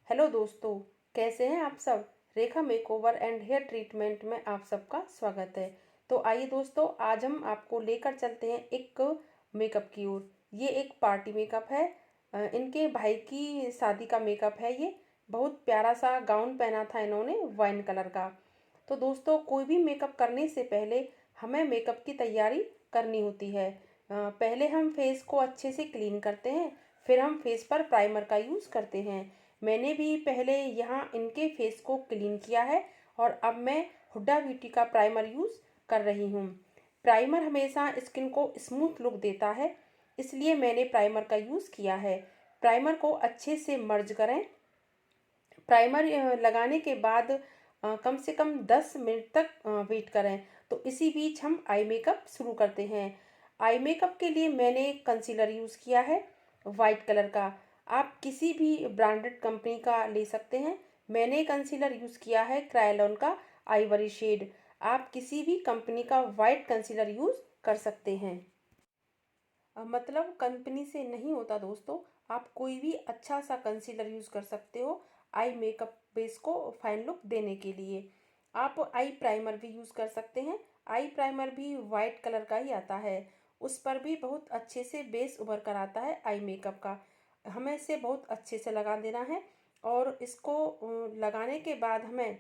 Hello दोस्तों, कैसे हैं आप सब। रेखा मेकओवर एंड हेयर ट्रीटमेंट में आप सबका स्वागत है। तो आइए दोस्तों, आज हम आपको लेकर चलते हैं एक मेकअप की ओर। ये एक पार्टी मेकअप है। इनके भाई की शादी का मेकअप है। ये बहुत प्यारा सा गाउन पहना था इन्होंने, वाइन कलर का। तो दोस्तों, कोई भी मेकअप करने से पहले हमें मेकअप की तैयारी करनी होती है। पहले हम फेस को अच्छे से क्लीन करते हैं, फिर हम फेस पर प्राइमर का यूज़ करते हैं। मैंने भी पहले यहाँ इनके फेस को क्लीन किया है और अब मैं हुड्डा ब्यूटी का प्राइमर यूज़ कर रही हूँ। प्राइमर हमेशा स्किन को स्मूथ लुक देता है, इसलिए मैंने प्राइमर का यूज़ किया है। प्राइमर को अच्छे से मर्ज करें। प्राइमर लगाने के बाद कम से कम 10 मिनट तक वेट करें। तो इसी बीच हम आई मेकअप शुरू करते हैं। आई मेकअप के लिए मैंने कंसीलर यूज़ किया है, वाइट कलर का। आप किसी भी ब्रांडेड कंपनी का ले सकते हैं। मैंने कंसीलर यूज़ किया है क्रायोलॉन का आइवरी शेड। आप किसी भी कंपनी का वाइट कंसीलर यूज़ कर सकते हैं। मतलब कंपनी से नहीं होता दोस्तों, आप कोई भी अच्छा सा कंसीलर यूज़ कर सकते हो आई मेकअप बेस को फाइन लुक देने के लिए। आप आई प्राइमर भी यूज़ कर सकते हैं। आई प्राइमर भी वाइट कलर का ही आता है। उस पर भी बहुत अच्छे से बेस उभर कर आता है आई मेकअप का। हमें इसे बहुत अच्छे से लगा देना है और इसको लगाने के बाद हमें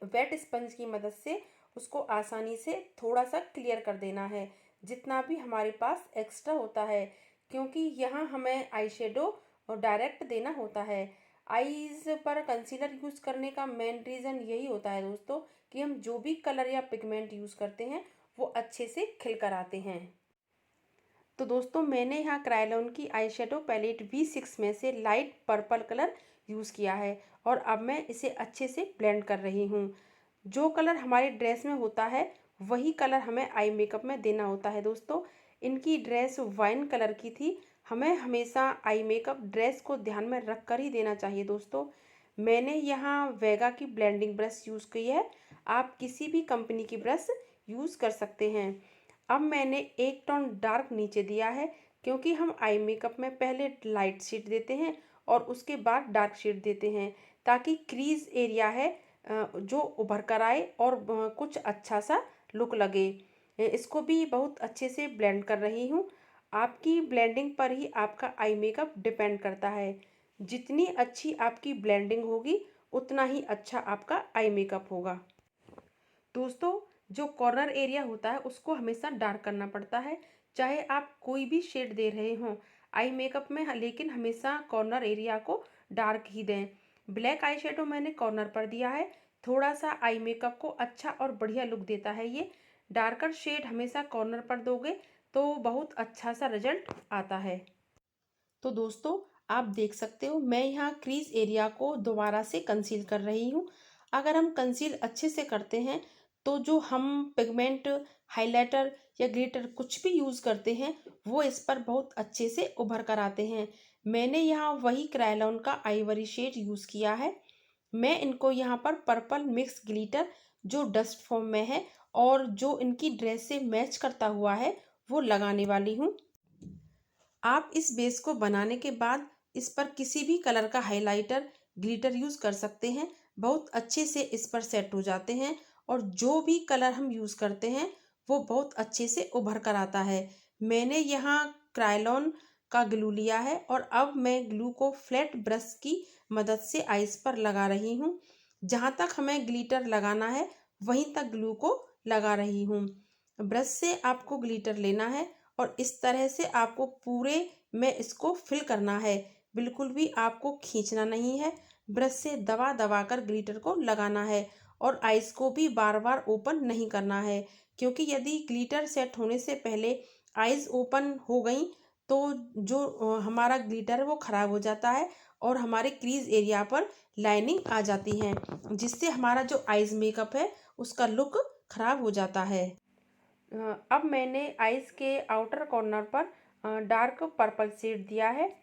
वेट स्पंज की मदद से उसको आसानी से थोड़ा सा क्लियर कर देना है, जितना भी हमारे पास एक्स्ट्रा होता है। क्योंकि यहाँ हमें आई शेडो डायरेक्ट देना होता है। आईज पर कंसीलर यूज़ करने का मेन रीज़न यही होता है दोस्तों, कि हम जो भी कलर या पिगमेंट यूज़ करते हैं वो अच्छे से खिल कर आते हैं। तो दोस्तों, मैंने यहाँ क्रायोलॉन की आई शेडो पैलेट V6 में से लाइट पर्पल कलर यूज़ किया है और अब मैं इसे अच्छे से ब्लेंड कर रही हूँ। जो कलर हमारी ड्रेस में होता है वही कलर हमें आई मेकअप में देना होता है दोस्तों। इनकी ड्रेस वाइन कलर की थी। हमें हमेशा आई मेकअप ड्रेस को ध्यान में रख कर ही देना चाहिए दोस्तों। मैंने यहाँ वेगा की ब्लेंडिंग ब्रश यूज़ की है। आप किसी भी कंपनी की ब्रश यूज़ कर सकते हैं। अब मैंने एक टोन डार्क नीचे दिया है, क्योंकि हम आई मेकअप में पहले लाइट शेड देते हैं और उसके बाद डार्क शेड देते हैं, ताकि क्रीज एरिया है जो उभर कर आए और कुछ अच्छा सा लुक लगे। इसको भी बहुत अच्छे से ब्लेंड कर रही हूँ। आपकी ब्लेंडिंग पर ही आपका आई मेकअप डिपेंड करता है। जितनी अच्छी आपकी ब्लेंडिंग होगी उतना ही अच्छा आपका आई मेकअप होगा। दोस्तों, जो कॉर्नर एरिया होता है उसको हमेशा डार्क करना पड़ता है, चाहे आप कोई भी शेड दे रहे हों आई मेकअप में, लेकिन हमेशा कॉर्नर एरिया को डार्क ही दें। ब्लैक आई शेडो मैंने कॉर्नर पर दिया है। थोड़ा सा आई मेकअप को अच्छा और बढ़िया लुक देता है ये। डार्कर शेड हमेशा कॉर्नर पर दोगे तो बहुत अच्छा सा रिजल्ट आता है। तो दोस्तों, आप देख सकते हो मैं यहाँ क्रीज एरिया को दोबारा से कंसील कर रही हूँ। अगर हम कंसील अच्छे से करते हैं तो जो हम पिगमेंट, हाइलाइटर या ग्लिटर कुछ भी यूज़ करते हैं वो इस पर बहुत अच्छे से उभर कर आते हैं। मैंने यहाँ वही क्रायोलॉन का आइवरी शेड यूज़ किया है। मैं इनको यहाँ पर पर्पल मिक्स ग्लिटर जो डस्ट फॉर्म में है और जो इनकी ड्रेस से मैच करता हुआ है वो लगाने वाली हूँ। आप इस बेस को बनाने के बाद इस पर किसी भी कलर का हाइलाइटर, ग्लिटर यूज़ कर सकते हैं। बहुत अच्छे से इस पर सेट हो जाते हैं और जो भी कलर हम यूज़ करते हैं वो बहुत अच्छे से उभर कर आता है। मैंने यहाँ क्रायोलॉन का ग्लू लिया है और अब मैं ग्लू को फ्लैट ब्रश की मदद से आइस पर लगा रही हूँ। जहाँ तक हमें ग्लिटर लगाना है वहीं तक ग्लू को लगा रही हूँ। ब्रश से आपको ग्लिटर लेना है और इस तरह से आपको पूरे में इसको फिल करना है। बिल्कुल भी आपको खींचना नहीं है। ब्रश से दबा दबा कर ग्लिटर को लगाना है और आइस को भी बार बार ओपन नहीं करना है, क्योंकि यदि ग्लिटर सेट होने से पहले आइज ओपन हो गई तो जो हमारा ग्लिटर है वो ख़राब हो जाता है और हमारे क्रीज एरिया पर लाइनिंग आ जाती है, जिससे हमारा जो आइज मेकअप है उसका लुक ख़राब हो जाता है। अब मैंने आइज़ के आउटर कॉर्नर पर डार्क पर्पल शेड दिया है।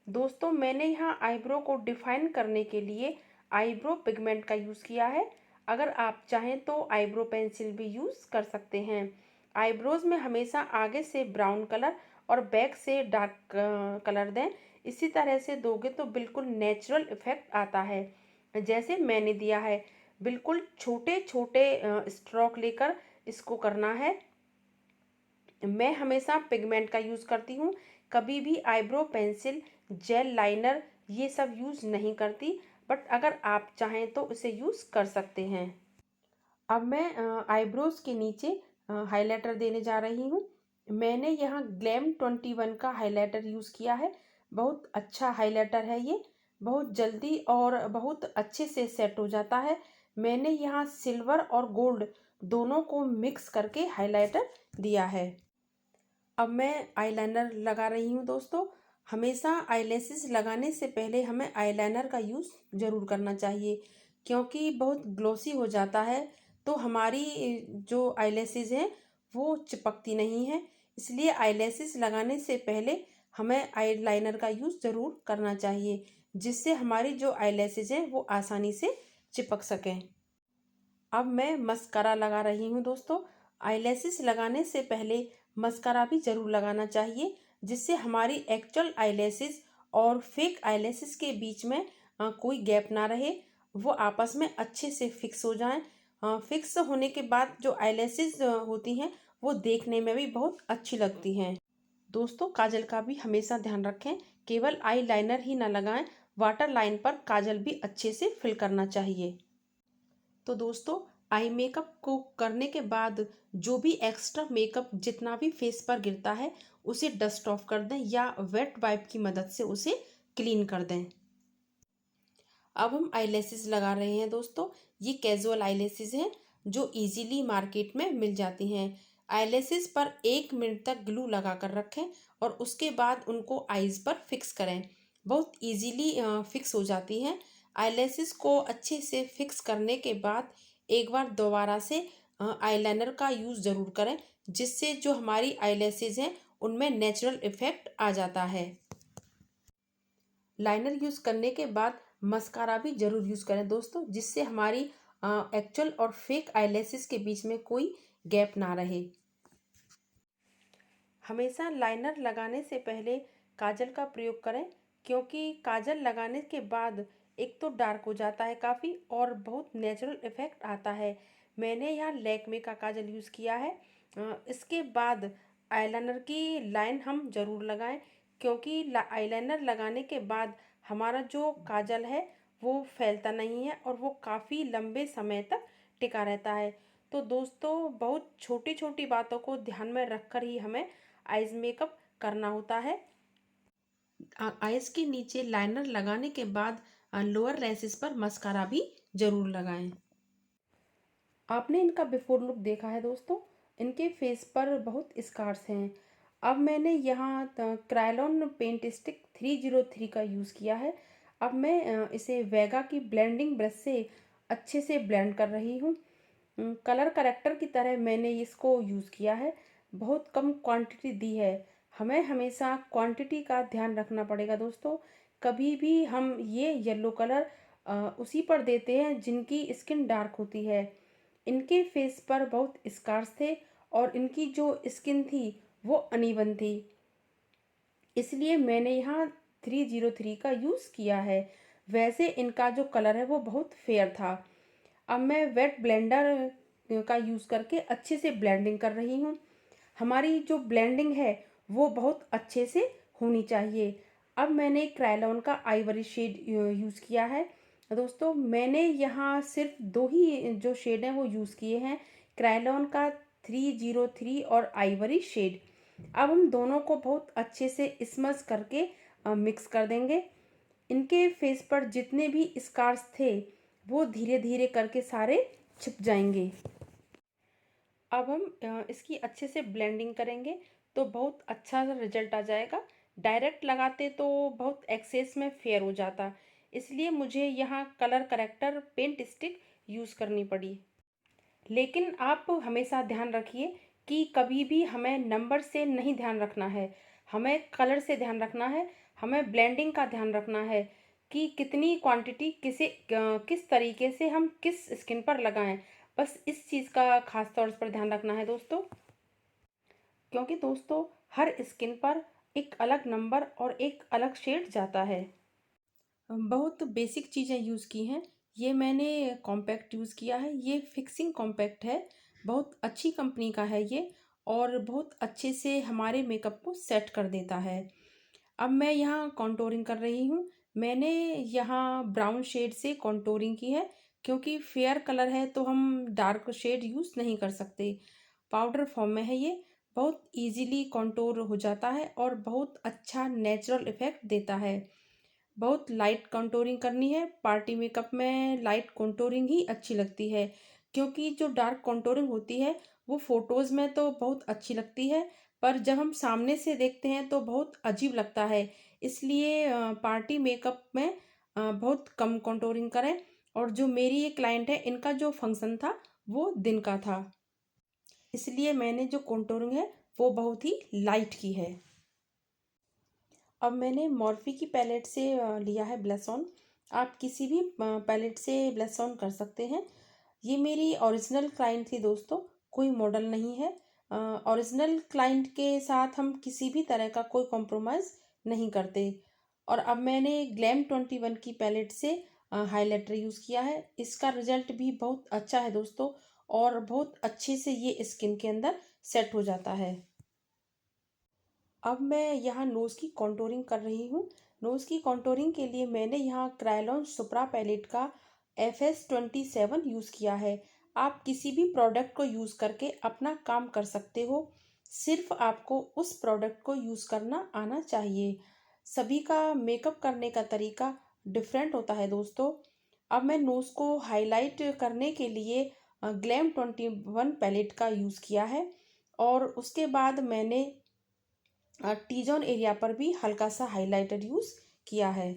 दोस्तों, मैंने यहाँ आईब्रो को डिफाइन करने के लिए आईब्रो पिगमेंट का यूज़ किया है। अगर आप चाहें तो आईब्रो पेंसिल भी यूज़ कर सकते हैं। आईब्रोज़ में हमेशा आगे से ब्राउन कलर और बैक से डार्क कलर दें। इसी तरह से दोगे तो बिल्कुल नेचुरल इफेक्ट आता है, जैसे मैंने दिया है। बिल्कुल छोटे छोटे स्ट्रोक लेकर इसको करना है। मैं हमेशा पिगमेंट का यूज़ करती हूँ, कभी भी आईब्रो पेंसिल, जेल लाइनर ये सब यूज़ नहीं करती, बट अगर आप चाहें तो इसे यूज़ कर सकते हैं। अब मैं आईब्रोज के नीचे हाइलाइटर देने जा रही हूँ। मैंने यहाँ ग्लैम 21 का हाइलाइटर यूज़ किया है। बहुत अच्छा हाइलाइटर है ये, बहुत जल्दी और बहुत अच्छे से सेट हो जाता है। मैंने यहाँ सिल्वर और गोल्ड दोनों को मिक्स करके हाइलाइटर दिया है। अब मैं आईलाइनर लगा रही हूँ दोस्तों। हमेशा आईलैशेस लगाने से पहले हमें आईलाइनर का यूज़ ज़रूर करना चाहिए, क्योंकि बहुत ग्लॉसी हो जाता है तो हमारी जो आईलैशेस हैं वो चिपकती नहीं है। इसलिए आईलैशेस लगाने से पहले हमें आईलाइनर का यूज़ ज़रूर करना चाहिए, जिससे हमारी जो आईलैशेस हैं वो आसानी से चिपक सकें। अब मैं मस्कारा लगा रही हूँ दोस्तों। आईलैशेस लगाने से पहले मस्कारा भी ज़रूर लगाना चाहिए, जिससे हमारी एक्चुअल आईलैशेस और फेक आईलैशेस के बीच में कोई गैप ना रहे, वो आपस में अच्छे से फिक्स हो जाएं। फिक्स होने के बाद जो आईलैशेस होती हैं वो देखने में भी बहुत अच्छी लगती हैं। दोस्तों काजल का भी हमेशा ध्यान रखें, केवल आई लाइनर ही ना लगाएं, वाटर लाइन पर काजल भी अच्छे से फिल करना चाहिए। तो दोस्तों आई मेकअप को करने के बाद जो भी एक्स्ट्रा मेकअप जितना भी फेस पर गिरता है उसे डस्ट ऑफ कर दें या वेट वाइप की मदद से उसे क्लीन कर दें। अब हम आईलैशेस लगा रहे हैं दोस्तों। ये कैजुअल आईलैशेस हैं जो इजीली मार्केट में मिल जाती हैं। आईलैशेस पर 1 मिनट तक ग्लू लगा कर रखें और उसके बाद उनको आईज पर फिक्स करें। बहुत इजीली फिक्स हो जाती हैं। आईलैशेस को अच्छे से फिक्स करने के बाद एक बार दोबारा से आईलाइनर का यूज़ ज़रूर करें, जिससे जो हमारी आईलैशेस हैं उनमें नेचुरल इफेक्ट आ जाता है। लाइनर यूज़ करने के बाद मस्कारा भी ज़रूर यूज़ करें दोस्तों, जिससे हमारी एक्चुअल और फेक आईलैशेस के बीच में कोई गैप ना रहे। हमेशा लाइनर लगाने से पहले काजल का प्रयोग करें, क्योंकि काजल लगाने के बाद एक तो डार्क हो जाता है काफ़ी और बहुत नेचुरल इफेक्ट आता है। मैंने यहाँ लैक्मे का काजल यूज़ किया है। इसके बाद आईलाइनर की लाइन हम ज़रूर लगाएं, क्योंकि आईलाइनर लगाने के बाद हमारा जो काजल है वो फैलता नहीं है और वो काफ़ी लंबे समय तक टिका रहता है। तो दोस्तों बहुत छोटी छोटी बातों को ध्यान में रखकर ही हमें आईज मेकअप करना होता है। आईज के नीचे लाइनर लगाने के बाद लोअर लैशेस पर मस्कारा भी जरूर लगाएं। आपने इनका बिफोर लुक देखा है दोस्तों। इनके फेस पर बहुत स्कार्स हैं। अब मैंने यहाँ क्रायोलॉन पेंट स्टिक 303 का यूज़ किया है। अब मैं इसे वेगा की ब्लेंडिंग ब्रश से अच्छे से ब्लेंड कर रही हूँ। कलर करेक्टर की तरह मैंने इसको यूज़ किया है। बहुत कम क्वांटिटी दी है। हमें हमेशा क्वांटिटी का ध्यान रखना पड़ेगा दोस्तों। कभी भी हम ये येलो कलर उसी पर देते हैं जिनकी स्किन डार्क होती है। इनके फेस पर बहुत स्कार्स थे और इनकी जो स्किन थी वो अनइवन थी, इसलिए मैंने यहाँ 303 का यूज़ किया है। वैसे इनका जो कलर है वो बहुत फेयर था। अब मैं वेट ब्लेंडर का यूज़ करके अच्छे से ब्लेंडिंग कर रही हूँ। हमारी जो ब्लेंडिंग है वो बहुत अच्छे से होनी चाहिए। अब मैंने क्रायोलॉन का आइवरी शेड यूज़ किया है दोस्तों। मैंने यहाँ सिर्फ दो ही जो शेड हैं वो यूज़ किए हैं, क्रायोलॉन का 303 और आइवरी शेड। अब हम दोनों को बहुत अच्छे से स्मज करके मिक्स कर देंगे। इनके फेस पर जितने भी स्कार्स थे वो धीरे धीरे करके सारे छिप जाएंगे। अब हम इसकी अच्छे से ब्लेंडिंग करेंगे तो बहुत अच्छा रिजल्ट आ जाएगा। डायरेक्ट लगाते तो बहुत एक्सेस में फेयर हो जाता, इसलिए मुझे यहाँ colour corrector paint stick use करनी पड़ी। लेकिन आप हमेशा ध्यान रखिए कि कभी भी हमें नंबर से नहीं ध्यान रखना है, हमें कलर से ध्यान रखना है। हमें ब्लेंडिंग का ध्यान रखना है कि कितनी क्वांटिटी किस तरीके से हम किस स्किन पर लगाएं। बस इस चीज़ का खास तौर पर ध्यान रखना है दोस्तों, क्योंकि दोस्तों हर स्किन पर एक अलग नंबर और एक अलग शेड जाता है। बहुत बेसिक चीज़ें यूज़ की हैं। ये मैंने कॉम्पैक्ट यूज़ किया है, ये फिक्सिंग कॉम्पैक्ट है। बहुत अच्छी कंपनी का है ये, और बहुत अच्छे से हमारे मेकअप को सेट कर देता है। अब मैं यहाँ कॉन्टोरिंग कर रही हूँ। मैंने यहाँ ब्राउन शेड से कॉन्टोरिंग की है, क्योंकि फेयर कलर है तो हम डार्क शेड यूज़ नहीं कर सकते। पाउडर फॉर्म में है ये, बहुत इजीली कॉन्टोर हो जाता है और बहुत अच्छा नेचुरल इफ़ेक्ट देता है। बहुत लाइट कॉन्टोरिंग करनी है। पार्टी मेकअप में लाइट कॉन्टोरिंग ही अच्छी लगती है, क्योंकि जो डार्क कॉन्टोरिंग होती है वो फ़ोटोज़ में तो बहुत अच्छी लगती है, पर जब हम सामने से देखते हैं तो बहुत अजीब लगता है। इसलिए पार्टी मेकअप में बहुत कम कॉन्टोरिंग करें। और जो मेरी ये क्लाइंट है, इनका जो फंक्शन था वो दिन का था, इसलिए मैंने जो कॉन्टोरिंग है वो बहुत ही लाइट की है। अब मैंने मॉर्फी की पैलेट से लिया है ब्लश ऑन। आप किसी भी पैलेट से ब्लश ऑन कर सकते हैं। ये मेरी ओरिजिनल क्लाइंट थी दोस्तों, कोई मॉडल नहीं है। ओरिजिनल क्लाइंट के साथ हम किसी भी तरह का कोई कॉम्प्रोमाइज़ नहीं करते। और अब मैंने ग्लैम 21 की पैलेट से हाइलाइटर यूज़ किया है। इसका रिजल्ट भी बहुत अच्छा है दोस्तों, और बहुत अच्छे से ये स्किन के अंदर सेट हो जाता है। अब मैं यहाँ नोज़ की कॉन्टोरिंग कर रही हूँ। नोज़ की कॉन्टोरिंग के लिए मैंने यहाँ क्रायोलॉन सुप्रा पैलेट का FS27 यूज़ किया है। आप किसी भी प्रोडक्ट को यूज़ करके अपना काम कर सकते हो, सिर्फ आपको उस प्रोडक्ट को यूज़ करना आना चाहिए। सभी का मेकअप करने का तरीका डिफरेंट होता है दोस्तों। अब मैं नोज़ को हाईलाइट करने के लिए ग्लैम 21 पैलेट का यूज़ किया है, और उसके बाद मैंने टी जोन एरिया पर भी हल्का सा हाइलाइटर यूज़ किया है।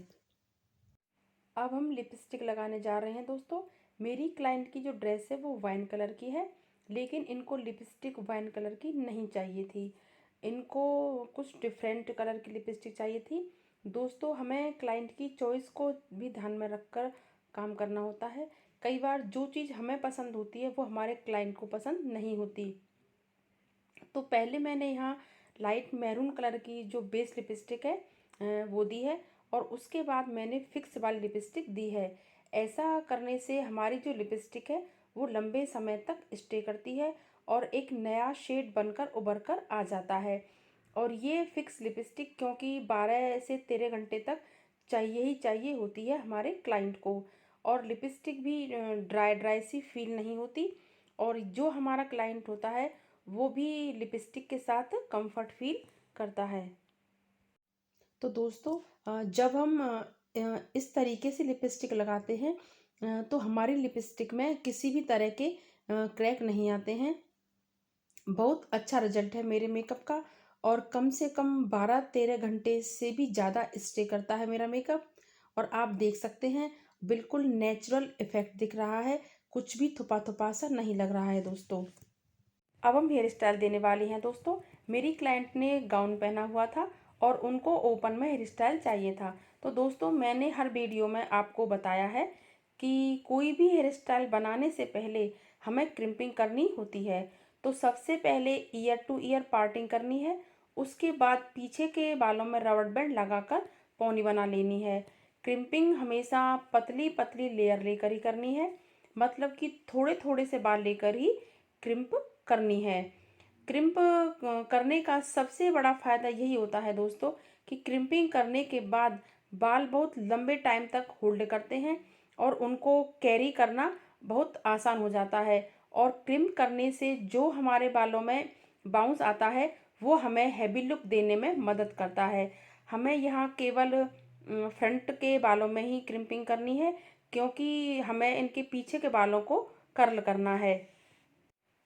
अब हम लिपस्टिक लगाने जा रहे हैं दोस्तों। मेरी क्लाइंट की जो ड्रेस है वो वाइन कलर की है, लेकिन इनको लिपस्टिक वाइन कलर की नहीं चाहिए थी। इनको कुछ डिफरेंट कलर की लिपस्टिक चाहिए थी। दोस्तों, हमें क्लाइंट की चॉइस को भी ध्यान में रखकर काम करना होता है। कई बार जो चीज़ हमें पसंद होती है वो हमारे क्लाइंट को पसंद नहीं होती। तो पहले मैंने यहाँ लाइट मैरून कलर की जो बेस लिपस्टिक है वो दी है, और उसके बाद मैंने फिक्स वाली लिपस्टिक दी है। ऐसा करने से हमारी जो लिपस्टिक है वो लंबे समय तक स्टे करती है, और एक नया शेड बनकर उभर कर आ जाता है। और ये फिक्स लिपस्टिक क्योंकि 12 से 13 घंटे तक चाहिए ही चाहिए होती है हमारे क्लाइंट को। और लिपस्टिक भी ड्राई ड्राई सी फील नहीं होती, और जो हमारा क्लाइंट होता है वो भी लिपस्टिक के साथ कंफर्ट फील करता है। तो दोस्तों, जब हम इस तरीके से लिपस्टिक लगाते हैं तो हमारी लिपस्टिक में किसी भी तरह के क्रैक नहीं आते हैं। बहुत अच्छा रिजल्ट है मेरे मेकअप का, और कम से कम 12-13 घंटे से भी ज़्यादा स्टे करता है मेरा मेकअप। और आप देख सकते हैं, बिल्कुल नेचुरल इफ़ेक्ट दिख रहा है, कुछ भी थुपा थुपा सा नहीं लग रहा है दोस्तों। अब हम हेयर स्टाइल देने वाले हैं दोस्तों। मेरी क्लाइंट ने गाउन पहना हुआ था और उनको ओपन में हेयर स्टाइल चाहिए था। तो दोस्तों, मैंने हर वीडियो में आपको बताया है कि कोई भी हेयर स्टाइल बनाने से पहले हमें क्रिम्पिंग करनी होती है। तो सबसे पहले ईयर टू ईयर पार्टिंग करनी है, उसके बाद पीछे के बालों में रबड़ बैंड लगाकर पौनी बना लेनी है। क्रिम्पिंग हमेशा पतली पतली लेयर लेकर ही करनी है, मतलब कि थोड़े थोड़े से बाल लेकर ही क्रिम्प करनी है। क्रिम्प करने का सबसे बड़ा फ़ायदा यही होता है दोस्तों, कि क्रिम्पिंग करने के बाद बाल बहुत लंबे टाइम तक होल्ड करते हैं, और उनको कैरी करना बहुत आसान हो जाता है। और क्रिम्प करने से जो हमारे बालों में बाउंस आता है वो हमें हैवी लुक देने में मदद करता है। हमें यहाँ केवल फ्रंट के बालों में ही क्रिम्पिंग करनी है, क्योंकि हमें इनके पीछे के बालों को कर्ल करना है।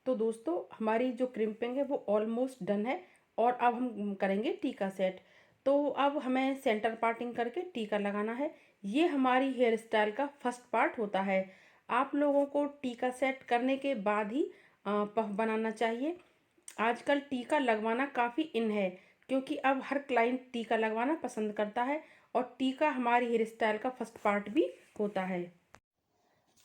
तो दोस्तों, हमारी जो क्रिम्पिंग है वो ऑलमोस्ट डन है, और अब हम करेंगे टीका सेट। तो अब हमें सेंटर पार्टिंग करके टीका लगाना है। ये हमारी हेयर स्टाइल का फर्स्ट पार्ट होता है। आप लोगों को टीका सेट करने के बाद ही पफ बनाना चाहिए। आजकल टीका लगवाना काफ़ी इन है, क्योंकि अब हर क्लाइंट टीका लगवाना पसंद करता है, और टीका हमारी हेयर स्टाइल का फर्स्ट पार्ट भी होता है।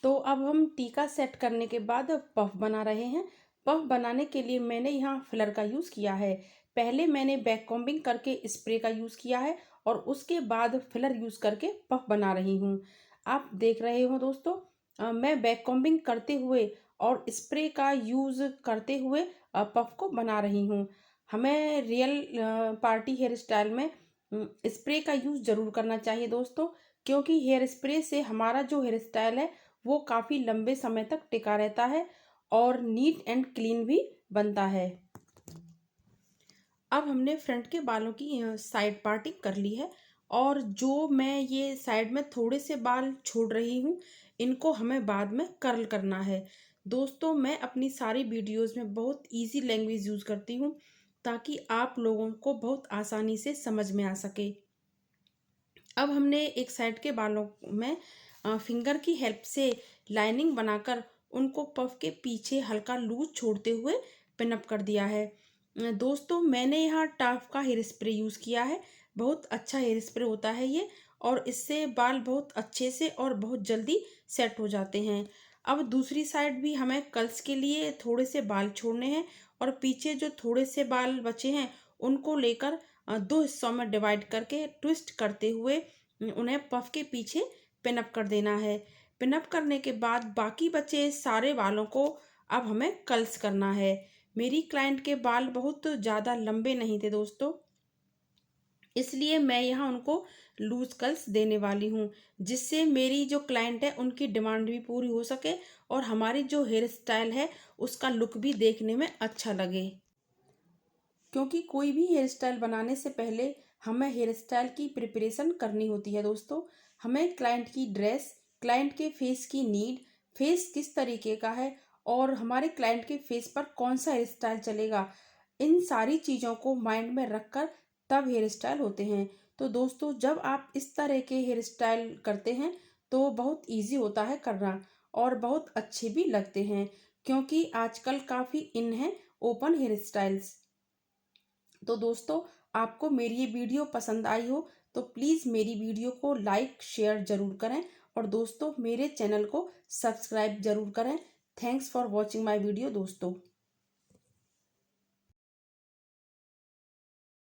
तो अब हम टीका सेट करने के बाद पफ बना रहे हैं। पफ बनाने के लिए मैंने यहाँ फिलर का यूज़ किया है। पहले मैंने बैक कॉम्बिंग करके स्प्रे का यूज़ किया है और उसके बाद फिलर यूज़ करके पफ बना रही हूँ। आप देख रहे हो दोस्तों, मैं बैक कॉम्बिंग करते हुए और स्प्रे का यूज़ करते हुए पफ को बना रही हूँ। हमें रियल पार्टी हेयर स्टाइल में स्प्रे का यूज़ ज़रूर करना चाहिए दोस्तों, क्योंकि हेयर स्प्रे से हमारा जो हेयर स्टाइल है वो काफ़ी लंबे समय तक टिका रहता है और नीट एंड क्लीन भी बनता है। अब हमने फ्रंट के बालों की साइड पार्टिंग कर ली है और जो मैं ये साइड में थोड़े से बाल छोड़ रही हूँ, इनको हमें बाद में कर्ल करना है। दोस्तों, मैं अपनी सारी वीडियोस में बहुत इजी लैंग्वेज यूज़ करती हूँ ताकि आप लोगों को बहुत आसानी से समझ में आ सके। अब हमने एक साइड के बालों में फिंगर की हेल्प से लाइनिंग बनाकर उनको पफ के पीछे हल्का लूज छोड़ते हुए पिन अप कर दिया है। दोस्तों, मैंने यहाँ टाफ का हेयर स्प्रे यूज़ किया है। बहुत अच्छा हेयर स्प्रे होता है ये, और इससे बाल बहुत अच्छे से और बहुत जल्दी सेट हो जाते हैं। अब दूसरी साइड भी हमें कर्ल्स के लिए थोड़े से बाल छोड़ने हैं और पीछे जो थोड़े से बाल बचे हैं उनको लेकर दो हिस्सों में डिवाइड करके ट्विस्ट करते हुए उन्हें पफ के पीछे पिन अप कर देना है। पिन अप करने के बाद बाकी बचे सारे बालों को अब हमें कर्ल्स करना है। मेरी क्लाइंट के बाल बहुत ज़्यादा लंबे नहीं थे दोस्तों, इसलिए मैं यहाँ उनको लूज कर्ल्स देने वाली हूँ, जिससे मेरी जो क्लाइंट है उनकी डिमांड भी पूरी हो सके और हमारी जो हेयर स्टाइल है उसका लुक भी देखने में अच्छा लगे। क्योंकि कोई भी हेयर स्टाइल बनाने से पहले हमें हेयर स्टाइल की प्रिपरेशन करनी होती है दोस्तों। हमें क्लाइंट की ड्रेस, क्लाइंट के फेस की नीड, फेस किस तरीके का है और हमारे क्लाइंट के फेस पर कौन सा हेयर स्टाइल चलेगा, इन सारी चीज़ों को माइंड में रखकर तब हेयर स्टाइल होते हैं। तो दोस्तों, जब आप इस तरह के हेयर स्टाइल करते हैं तो बहुत इजी होता है करना और बहुत अच्छे भी लगते हैं, क्योंकि आजकल काफ़ी इन है ओपन हेयर स्टाइल्स। तो दोस्तों, आपको मेरी ये वीडियो पसंद आई हो तो प्लीज़ मेरी वीडियो को लाइक शेयर ज़रूर करें और दोस्तों मेरे चैनल को सब्सक्राइब ज़रूर करें। Thanks for watching my video दोस्तों।